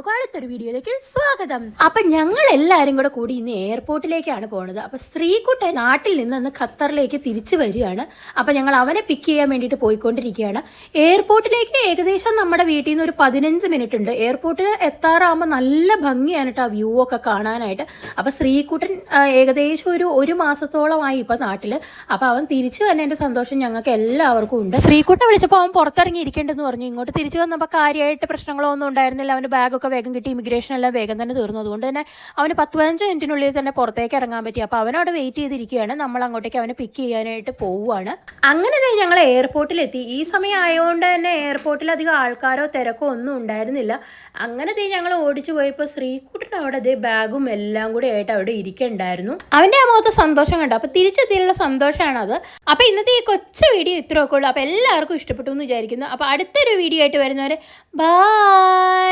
എല്ലാവർക്കും അടുത്തൊരു വീഡിയോയിലേക്ക് സ്വാഗതം. അപ്പൊ ഞങ്ങൾ എല്ലാവരും കൂടി ഇന്ന് എയർപോർട്ടിലേക്കാണ് പോണത്. അപ്പൊ ശ്രീകുട്ടൻ നാട്ടിൽ നിന്ന് ഖത്തറിലേക്ക് തിരിച്ചു വരികയാണ്. അപ്പൊ ഞങ്ങൾ അവനെ പിക്ക് ചെയ്യാൻ വേണ്ടിയിട്ട് പോയിക്കൊണ്ടിരിക്കുകയാണ്. എയർപോർട്ടിലേക്ക് ഏകദേശം നമ്മുടെ വീട്ടിൽ നിന്ന് ഒരു 15 മിനിറ്റ് ഉണ്ട്. എയർപോർട്ടിൽ എത്താറാകുമ്പോൾ നല്ല ഭംഗിയാണ് കേട്ടോ വ്യൂ ഒക്കെ കാണാനായിട്ട്. അപ്പൊ ശ്രീകുട്ടൻ ഏകദേശം ഒരു മാസത്തോളമായി ഇപ്പൊ നാട്ടില്. അപ്പൊ അവൻ തിരിച്ചു വന്നതിന്റെ സന്തോഷം ഞങ്ങൾക്ക് എല്ലാവർക്കും ഉണ്ട്. ശ്രീകുട്ടനെ വിളിച്ചപ്പോൾ അവൻ പുറത്തിറങ്ങി ഇരിക്കേണ്ടെന്ന് പറഞ്ഞു. ഇങ്ങോട്ട് തിരിച്ചു വന്നപ്പോൾ കാര്യമായിട്ട് പ്രശ്നങ്ങളോ ഒന്നും ഉണ്ടായിരുന്നില്ല. അവൻ്റെ ബാഗൊക്കെ വേഗം കിട്ടി, ഇമിഗ്രേഷൻ എല്ലാം വേഗം തന്നെ തീർന്നു. അതുകൊണ്ട് തന്നെ അവന് 10-15 മിനിറ്റിനുള്ളിൽ തന്നെ പുറത്തേക്ക് ഇറങ്ങാൻ പറ്റി. അപ്പോൾ അവനവിടെ വെയിറ്റ് ചെയ്തിരിക്കുകയാണ്. നമ്മൾ അങ്ങോട്ടേക്ക് അവനെ പിക്ക് ചെയ്യാനായിട്ട് പോവുകയാണ്. അങ്ങനെ തന്നെ ഞങ്ങൾ എയർപോർട്ടിലെത്തി. ഈ സമയം ആയതുകൊണ്ട് തന്നെ എയർപോർട്ടിൽ അധികം ആൾക്കാരോ തിരക്കോ ഒന്നും ഉണ്ടായിരുന്നില്ല. അങ്ങനെ ഞങ്ങൾ ഓടിച്ചു പോയപ്പോൾ ശ്രീകുട്ടൻ അവിടെ ബാഗും എല്ലാം കൂടി ആയിട്ട് അവിടെ ഇരിക്കുന്നുണ്ടായിരുന്നു. അവൻ്റെ ആ മുഖത്ത് സന്തോഷം കണ്ടു. അപ്പോൾ തിരിച്ചെത്തിയുള്ള സന്തോഷമാണത്. അപ്പോൾ ഇന്നത്തെ ഈ കൊച്ചു വീഡിയോ ഇത്രയൊക്കെ ഉള്ളൂ. അപ്പോൾ എല്ലാവർക്കും ഇഷ്ടപ്പെട്ടു എന്ന് വിചാരിക്കുന്നു. അപ്പോൾ അടുത്തൊരു വീഡിയോ ആയിട്ട് വരുന്നവരെ ബൈ.